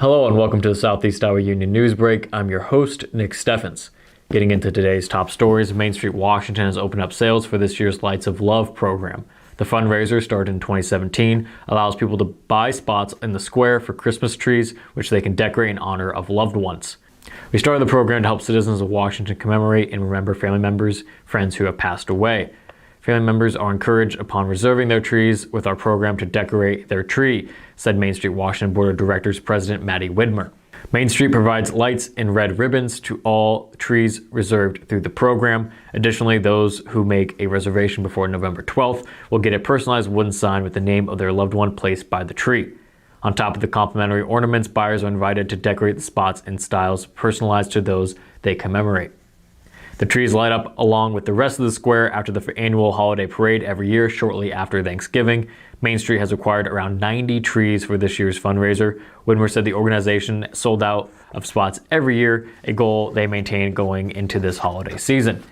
Hello and welcome to the Southeast Iowa Union News Break. I'm your host, Nick Steffens. Getting into today's top stories, Main Street Washington has opened up sales for this year's Lights of Love program. The fundraiser, started in 2017, allows people to buy spots in the square for Christmas trees, which they can decorate in honor of loved ones. We started the program to help citizens of Washington commemorate and remember family members, friends who have passed away. Family members are encouraged upon reserving their trees with our program to decorate their tree, said Main Street Washington Board of Directors President Maddie Widmer. Main Street provides lights and red ribbons to all trees reserved through the program. Additionally, those who make a reservation before November 12th will get a personalized wooden sign with the name of their loved one placed by the tree. On top of the complimentary ornaments, buyers are invited to decorate the spots in styles personalized to those they commemorate. The trees light up along with the rest of the square after the annual holiday parade every year shortly after Thanksgiving. Main Street has acquired around 90 trees for this year's fundraiser. Widmer said the organization sold out of spots every year, a goal they maintain going into this holiday season.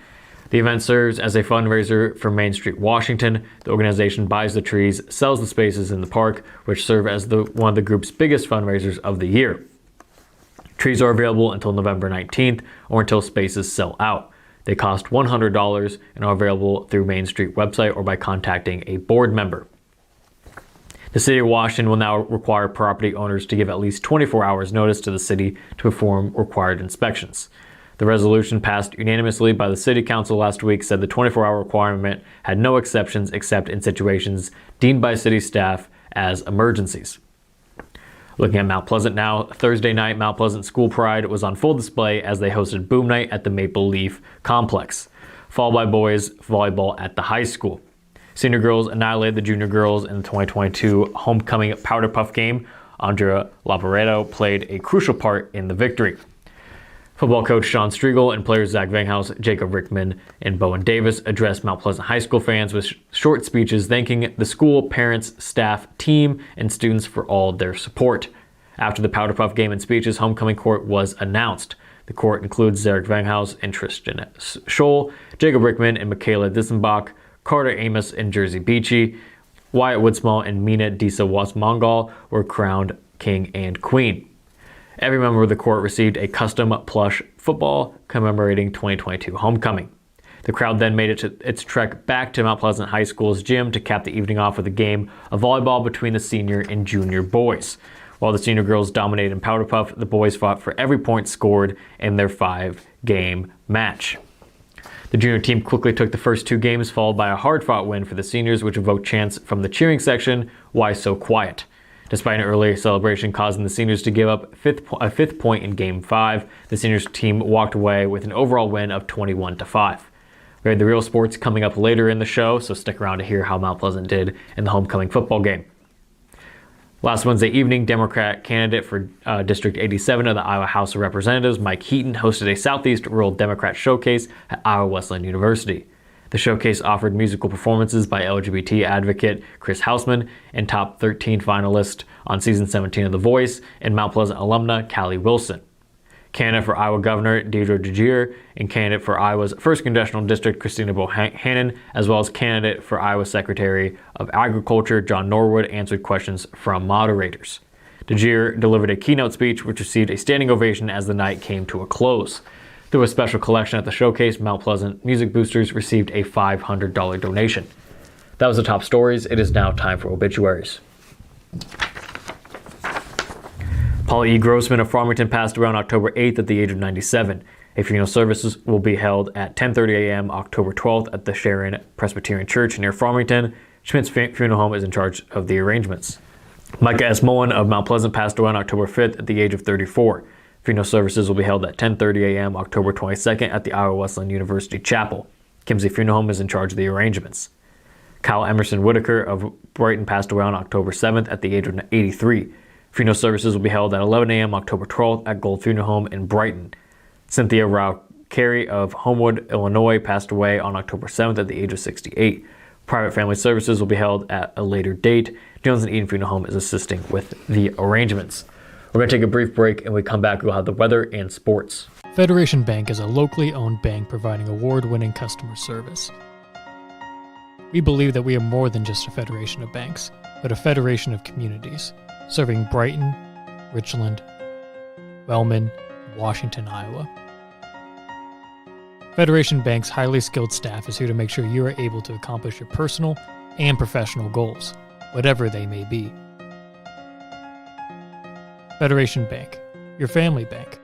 The event serves as a fundraiser for Main Street Washington. The organization buys the trees, sells the spaces in the park, which serve as one of the group's biggest fundraisers of the year. Trees are available until November 19th or until spaces sell out. They cost $100 and are available through Main Street website or by contacting a board member. The City of Washington will now require property owners to give at least 24 hours notice to the city to perform required inspections. The resolution passed unanimously by the City Council last week said the 24-hour requirement had no exceptions except in situations deemed by city staff as emergencies. Looking at Mount Pleasant now, Thursday night, Mount Pleasant School Pride was on full display as they hosted Boom Night at the Maple Leaf Complex, followed by boys volleyball at the high school. Senior girls annihilated the junior girls in the 2022 homecoming Powder Puff game. Andrea Laparedo played a crucial part in the victory. Football coach Sean Striegel and players Zach Vanghaus, Jacob Rickman, and Bowen Davis addressed Mount Pleasant High School fans with short speeches thanking the school, parents, staff, team, and students for all their support. After the Powder Puff game and speeches, homecoming court was announced. The court includes Zarek Vanghaus and Tristan Scholl, Jacob Rickman and Michaela Dissenbach, Carter Amos and Jersey Beachy, Wyatt Woodsmall and Mina Disa Wasmongal were crowned king and queen. Every member of the court received a custom plush football commemorating 2022 homecoming. The crowd then made its trek back to Mount Pleasant High School's gym to cap the evening off with a game of volleyball between the senior and junior boys. While the senior girls dominated in Powder Puff, the boys fought for every point scored in their 5-game match. The junior team quickly took the first 2 games, followed by a hard-fought win for the seniors, which evoked chants from the cheering section, "Why so quiet?" Despite an early celebration causing the seniors to give up a fifth point in Game 5, the seniors team walked away with an overall win of 21-5. We had the real sports coming up later in the show, so stick around to hear how Mount Pleasant did in the homecoming football game. Last Wednesday evening, Democrat candidate for District 87 of the Iowa House of Representatives, Mike Heaton, hosted a Southeast Rural Democrat Showcase at Iowa Wesleyan University. The showcase offered musical performances by LGBT advocate Chris Hausman and top 13 finalist on season 17 of The Voice and Mount Pleasant alumna Callie Wilson. Candidate for Iowa Governor Deidre DeGier and candidate for Iowa's 1st Congressional District Christina Bohannon, as well as candidate for Iowa Secretary of Agriculture John Norwood, answered questions from moderators. DeGier delivered a keynote speech which received a standing ovation as the night came to a close. Through a special collection at the showcase, Mount Pleasant Music Boosters received a $500 donation. That was the top stories. It is now time for obituaries. Paula E. Grossman of Farmington passed away on October 8th at the age of 97. A funeral service will be held at 10:30 a.m. October 12th at the Sharon Presbyterian Church near Farmington. Schmidt's funeral home is in charge of the arrangements. Micah S. Mullen of Mount Pleasant passed away on October 5th at the age of 34. Funeral services will be held at 10:30 a.m. October 22nd at the Iowa Wesleyan University Chapel. Kimsey Funeral Home is in charge of the arrangements. Kyle Emerson Whitaker of Brighton passed away on October 7th at the age of 83. Funeral services will be held at 11 a.m. October 12th at Gold Funeral Home in Brighton. Cynthia Rao Carey of Homewood, Illinois passed away on October 7th at the age of 68. Private family services will be held at a later date. Jones and Eden Funeral Home is assisting with the arrangements. We're going to take a brief break, and when we come back, we'll have the weather and sports. Federation Bank is a locally owned bank providing award-winning customer service. We believe that we are more than just a federation of banks, but a federation of communities, serving Brighton, Richland, Wellman, and Washington, Iowa. Federation Bank's highly skilled staff is here to make sure you are able to accomplish your personal and professional goals, whatever they may be. Federation Bank, your family bank.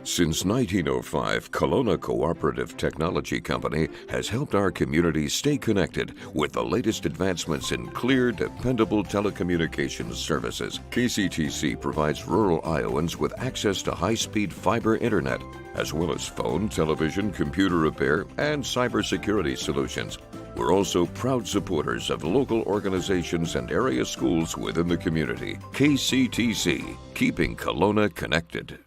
Since 1905, Kelowna Cooperative Technology Company has helped our community stay connected with the latest advancements in clear, dependable telecommunications services. KCTC provides rural Iowans with access to high-speed fiber internet, as well as phone, television, computer repair, and cybersecurity solutions. We're also proud supporters of local organizations and area schools within the community. KCTC, keeping Kelowna connected.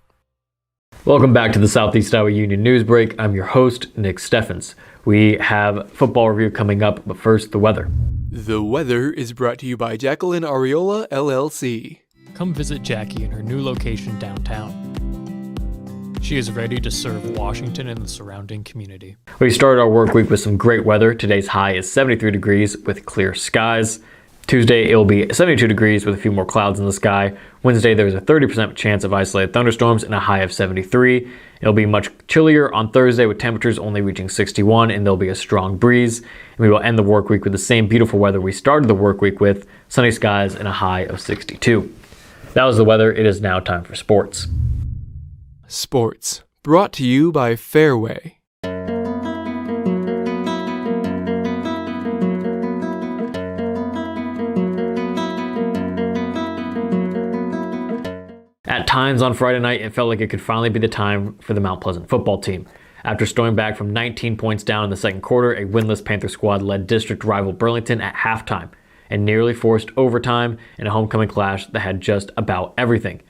Welcome back to the Southeast Iowa Union News Break. I'm your host, Nick Steffens. We have football review coming up, but first, the weather. The weather is brought to you by Jacqueline Areola, LLC. Come visit Jackie in her new location downtown. She is ready to serve Washington and the surrounding community. We started our work week with some great weather. Today's high is 73 degrees with clear skies. Tuesday, it will be 72 degrees with a few more clouds in the sky. Wednesday, there's a 30% chance of isolated thunderstorms and a high of 73. It'll be much chillier on Thursday with temperatures only reaching 61, and there'll be a strong breeze. And we will end the work week with the same beautiful weather we started the work week with, sunny skies and a high of 62. That was the weather. It is now time for sports. Sports, brought to you by Fairway. At times on Friday night, it felt like it could finally be the time for the Mount Pleasant football team. After storming back from 19 points down in the second quarter, a winless Panther squad led district rival Burlington at halftime and nearly forced overtime in a homecoming clash that had just about everything.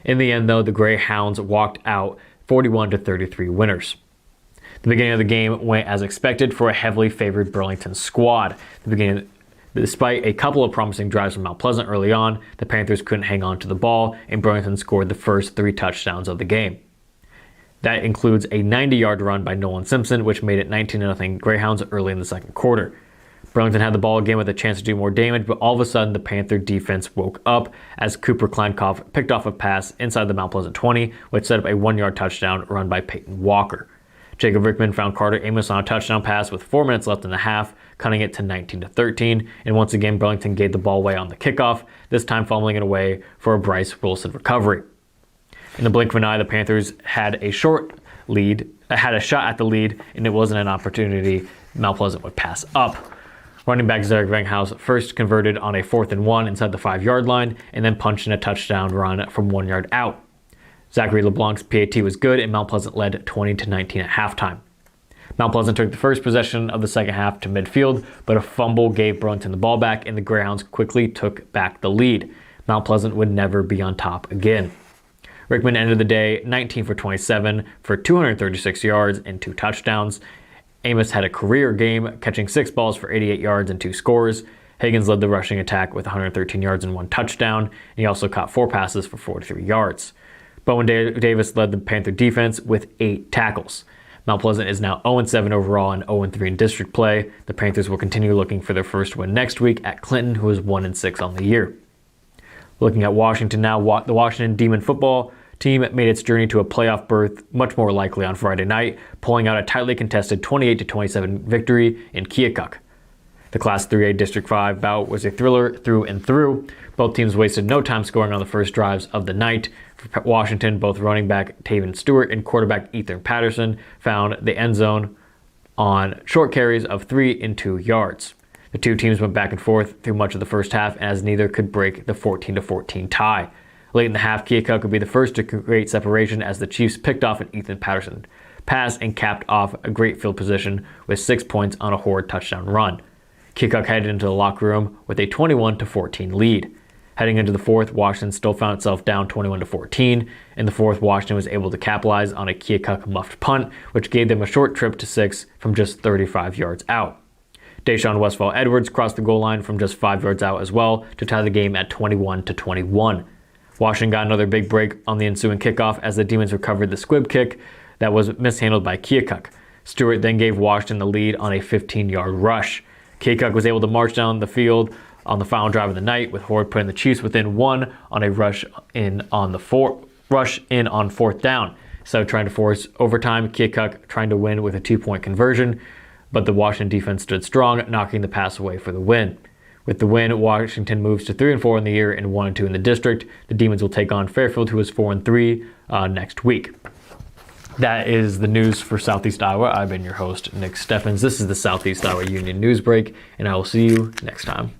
In the end, though, the Greyhounds walked out 41-33 winners. The beginning of the game went as expected for a heavily favored Burlington squad. Despite a couple of promising drives from Mount Pleasant early on, the Panthers couldn't hang on to the ball, and Burlington scored the first 3 touchdowns of the game. That includes a 90-yard run by Nolan Simpson, which made it 19-0 Greyhounds early in the second quarter. Burlington had the ball again with a chance to do more damage, but all of a sudden the Panther defense woke up as Cooper Kleinkopf picked off a pass inside the Mount Pleasant 20, which set up a 1-yard touchdown run by Peyton Walker. Jacob Rickman found Carter Amos on a touchdown pass with 4 minutes left in the half, cutting it to 19-13, and once again Burlington gave the ball away on the kickoff, this time fumbling it away for a Bryce Wilson recovery. In the blink of an eye, the Panthers had a shot at the lead, and it wasn't an opportunity Mount Pleasant would pass up. Running back Zarek Venghaus first converted on a 4th and 1 inside the 5-yard line, and then punched in a touchdown run from 1 yard out. Zachary LeBlanc's PAT was good, and Mount Pleasant led 20-19 at halftime. Mount Pleasant took the first possession of the second half to midfield, but a fumble gave Burlington the ball back, and the Greyhounds quickly took back the lead. Mount Pleasant would never be on top again. Rickman ended the day 19 for 27 for 236 yards and 2 touchdowns. Amos had a career game, catching 6 balls for 88 yards and 2 scores. Higgins led the rushing attack with 113 yards and 1 touchdown, and he also caught 4 passes for 43 yards. Bowen Davis led the Panther defense with 8 tackles. Mount Pleasant is now 0-7 overall and 0-3 in district play. The Panthers will continue looking for their first win next week at Clinton, who is 1-6 on the year. Looking at Washington now, the Washington Demon football team made its journey to a playoff berth much more likely on Friday night, pulling out a tightly contested 28-27 victory in Keokuk. The Class 3A District 5 bout was a thriller through and through. Both teams wasted no time scoring on the first drives of the night. For Washington, both running back Taven Stewart and quarterback Ethan Patterson found the end zone on short carries of 3 and 2 yards. The two teams went back and forth through much of the first half as neither could break the 14-14 tie. Late in the half, Keokuk would be the first to create separation as the Chiefs picked off an Ethan Patterson pass and capped off a great field position with 6 points on a Horde touchdown run. Keokuk headed into the locker room with a 21-14 lead. Heading into the fourth, Washington still found itself down 21-14. In the fourth, Washington was able to capitalize on a Keokuk muffed punt, which gave them a short trip to 6 from just 35 yards out. Deshaun Westfall-Edwards crossed the goal line from just 5 yards out as well to tie the game at 21-21. Washington got another big break on the ensuing kickoff as the Demons recovered the squib kick that was mishandled by Keokuk. Stewart then gave Washington the lead on a 15-yard rush. Keokuk was able to march down the field on the final drive of the night, with Horde putting the Chiefs within 1 on a rush in on fourth down. So trying to force overtime, Keokuk trying to win with a 2-point conversion, but the Washington defense stood strong, knocking the pass away for the win. With the win, Washington moves to 3-4 in the year and 1-2 in the district. The Demons will take on Fairfield, who is 4-3 next week. That is the news for Southeast Iowa. I've been your host, Nick Steffens. This is the Southeast Iowa Union News Break, and I will see you next time.